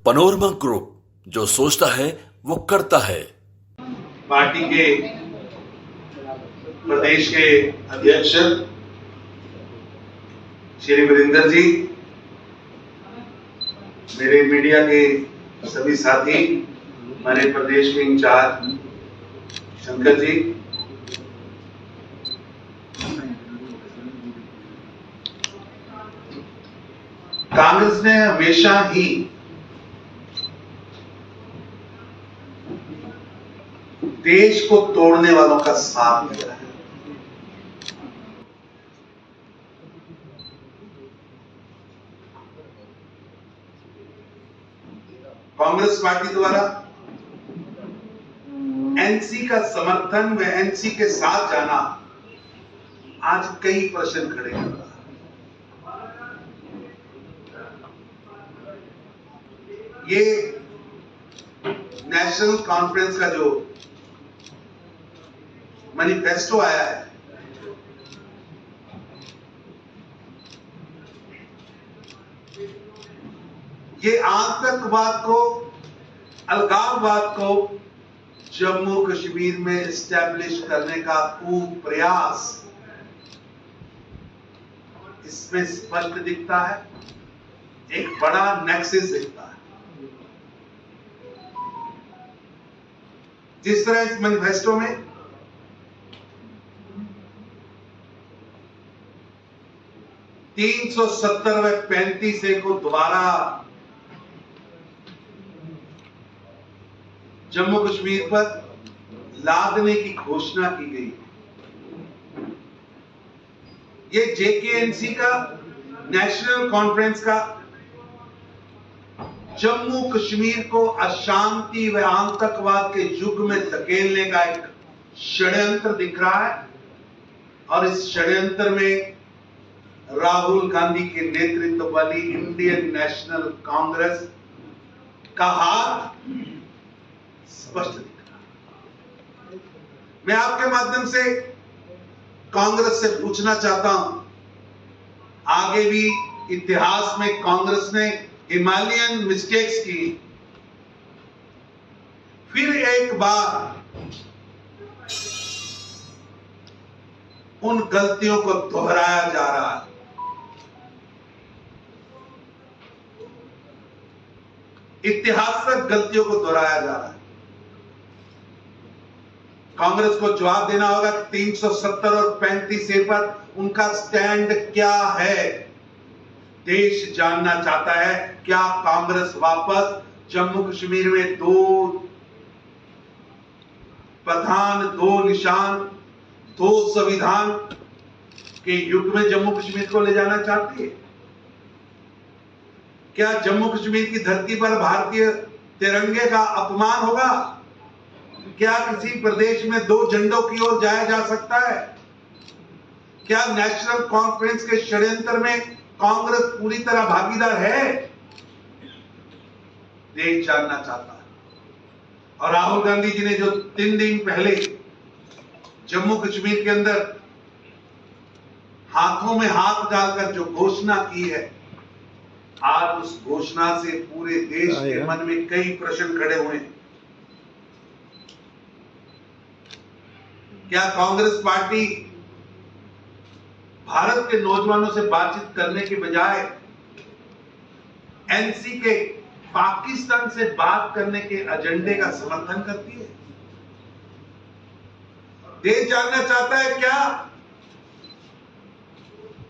Panorama group, जो सोचता है वो करता है। पार्टी के प्रदेश के अध्यक्ष श्री वीरेंद्र जी, मेरे मीडिया के सभी साथी, हमारे प्रदेश के इंचार्ज शंकर जी, कांग्रेस ने हमेशा ही देश को तोड़ने वालों का साथ दिया है। कांग्रेस पार्टी द्वारा एनसी का समर्थन व एनसी के साथ जाना आज कई प्रश्न खड़े कर रहा है। ये नेशनल कॉन्फ्रेंस का जो मैनिफेस्टो आया है, ये आतंकवाद को, अलगाववाद को जम्मू कश्मीर में एस्टैब्लिश करने का प्रयास इसमें स्पष्ट दिखता है। एक बड़ा नेक्सस दिखता है। जिस तरह इस मैनिफेस्टो में $370 व 35A को दोबारा जम्मू कश्मीर पर लादने की घोषणा की गई। ये जेकेएनसी का, नेशनल कॉन्फ्रेंस का जम्मू कश्मीर को अशांति व आतंकवाद के युग में धकेलने का एक षड्यंत्र दिख रहा है। और इस षड्यंत्र में राहुल गांधी के नेतृत्व वाली इंडियन नेशनल कांग्रेस का हाथ स्पष्ट दिख रहा है। मैं आपके माध्यम से कांग्रेस से पूछना चाहता हूं, आगे भी इतिहास में कांग्रेस ने हिमालयन मिस्टेक्स की, फिर एक बार उन गलतियों को दोहराया जा रहा है। ऐतिहासिक गलतियों को दोहराया जा रहा है। कांग्रेस को जवाब देना होगा कि 370 और 35A पर उनका स्टैंड क्या है। देश जानना चाहता है, क्या कांग्रेस वापस जम्मू कश्मीर में 2 प्रधान, 2 निशान, 2 संविधान के युग में जम्मू कश्मीर को ले जाना चाहती है? क्या जम्मू कश्मीर की धरती पर भारतीय तिरंगे का अपमान होगा? क्या किसी प्रदेश में 2 झंडों की ओर जाया जा सकता है? क्या नेशनल कॉन्फ्रेंस के षड्यंत्र में कांग्रेस पूरी तरह भागीदार है? देश जानना चाहता है। और राहुल गांधी जी ने जो 3 दिन पहले जम्मू कश्मीर के अंदर हाथों में हाथ डालकर जो घोषणा की है, आज उस घोषणा से पूरे देश के मन में कई प्रश्न खड़े हुए हैं। क्या कांग्रेस पार्टी भारत के नौजवानों से बातचीत करने के बजाय एनसी के पाकिस्तान से बात करने के एजेंडे का समर्थन करती है? देश जानना चाहता है, क्या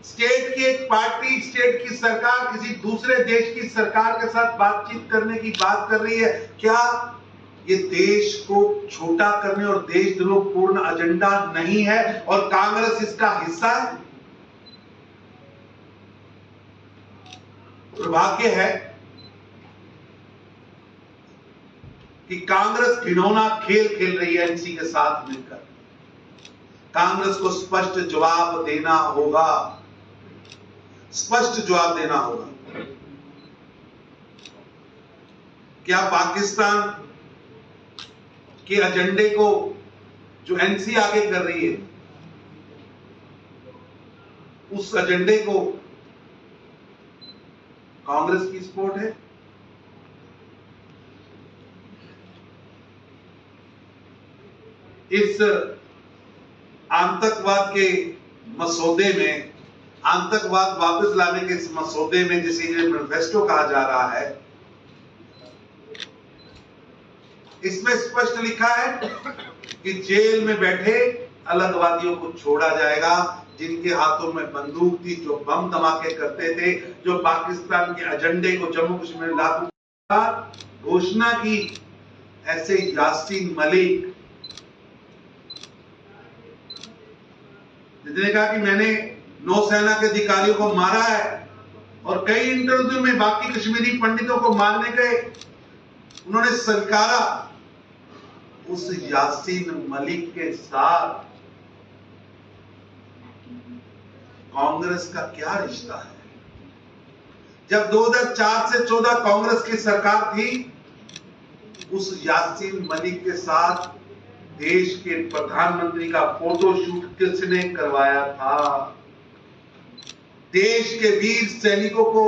स्टेट की एक पार्टी, स्टेट की सरकार किसी दूसरे देश की सरकार के साथ बातचीत करने की बात कर रही है? क्या ये देश को छोटा करने और देशद्रोहपूर्ण एजेंडा नहीं है और कांग्रेस इसका हिस्सा है? दुर्भाग्य है कि कांग्रेस घिनौना खेल खेल रही है एनसी के साथ मिलकर। कांग्रेस को स्पष्ट जवाब देना होगा, स्पष्ट जवाब देना होगा। क्या पाकिस्तान के एजेंडे को जो एनसी आगे कर रही है, उस एजेंडे को कांग्रेस की सपोर्ट है? इस आतंकवाद के मसौदे में, आतंकवाद वापस लाने के इस मसौदे में, जिसे मैनिफेस्टो कहा जा रहा है, इसमें स्पष्ट लिखा है कि जेल में बैठे अलगवादियों को छोड़ा जाएगा, जिनके हाथों में बंदूक थी, जो बम धमाके करते थे, जो पाकिस्तान के एजेंडे को जम्मू कश्मीर में लागू घोषणा की। ऐसे यासीन मलिक, जिसने कहा कि मैंने नौसेना के अधिकारियों को मारा है, और कई इंटरव्यू में बाकी कश्मीरी पंडितों को मारने गए, उन्होंने स्वीकारा। उस यासीन मलिक के साथ कांग्रेस का क्या रिश्ता है? जब 2004 से 14 कांग्रेस की सरकार थी, उस यासीन मलिक के साथ देश के प्रधानमंत्री का फोटोशूट किसने करवाया था? देश के वीर सैनिकों को,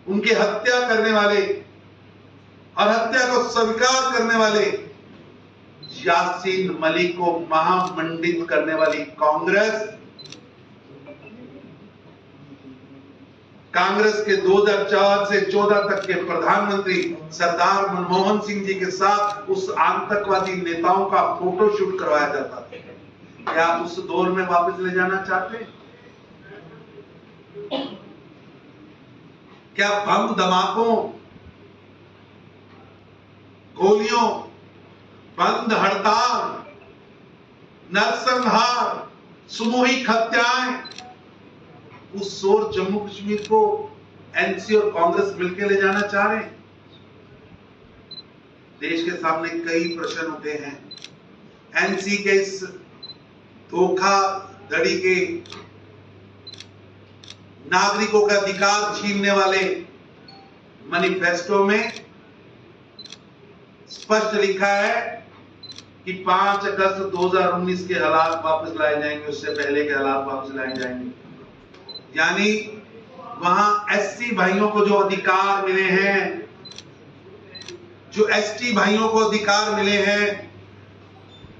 उनकी हत्या करने वाले और हत्या को स्वीकार करने वाले यासीन मलिक को महामंडित करने वाली कांग्रेस के 2004 से 14 तक के प्रधानमंत्री सरदार मनमोहन सिंह जी के साथ उस आतंकवादी नेताओं का फोटोशूट करवाया जाता था। क्या आप उस दौर में वापस ले जाना चाहते हैं? क्या बम धमाकों, गोलियों, बंद हड़ताल, नरसंहार, सामूहिक हत्याएं, उस सोर जम्मू कश्मीर को एनसी और कांग्रेस मिलकर ले जाना चाह रहे हैं? देश के सामने कई प्रश्न उठे हैं। एनसी के इस धोखाधड़ी के, नागरिकों का अधिकार छीनने वाले मैनिफेस्टो में स्पष्ट लिखा है कि 5 अगस्त 2019 के हालात वापस लाए जाएंगे, उससे पहले के हालात वापस लाए जाएंगे। यानी वहां एससी भाइयों को जो अधिकार मिले हैं, जो एसटी भाइयों को अधिकार मिले हैं,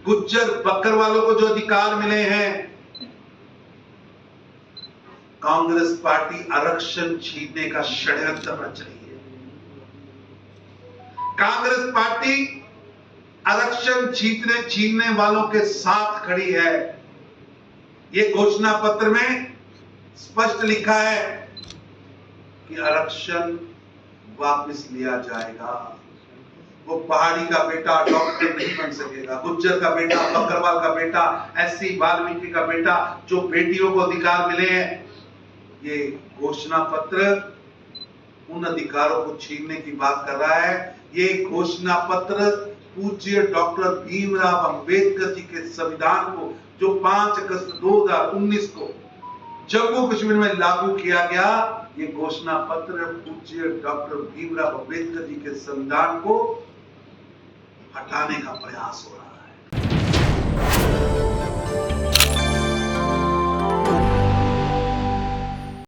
गुज्जर बकरवालों को जो अधिकार मिले हैं, कांग्रेस पार्टी आरक्षण छीनने का षड्यंत्र रच रही है। कांग्रेस पार्टी आरक्षण छीनने वालों के साथ खड़ी है। ये घोषणा पत्र में स्पष्ट लिखा है कि आरक्षण वापस लिया जाएगा। वो पहाड़ी का बेटा डॉक्टर नहीं बन सकेगा, गुज्जर का बेटा, बकरवाल का बेटा, एससी वाल्मीकि का बेटा, जो बेटियों को अधिकार मिले हैं। ये घोषणा पत्र उन अधिकारों को छीनने की बात कर रहा है। ये घोषणा पत्र पूज्य डॉक्टर भीमराव अंबेडकर जी के संविधान को, जो 5 अगस्त 2019 को जम्मू कश्मीर में लागू किया गया, ये घोषणा पत्र पूज्य डॉक्टर भीमराव अंबेडकर जी के संविधान को हटाने का प्रयास हो रहा है।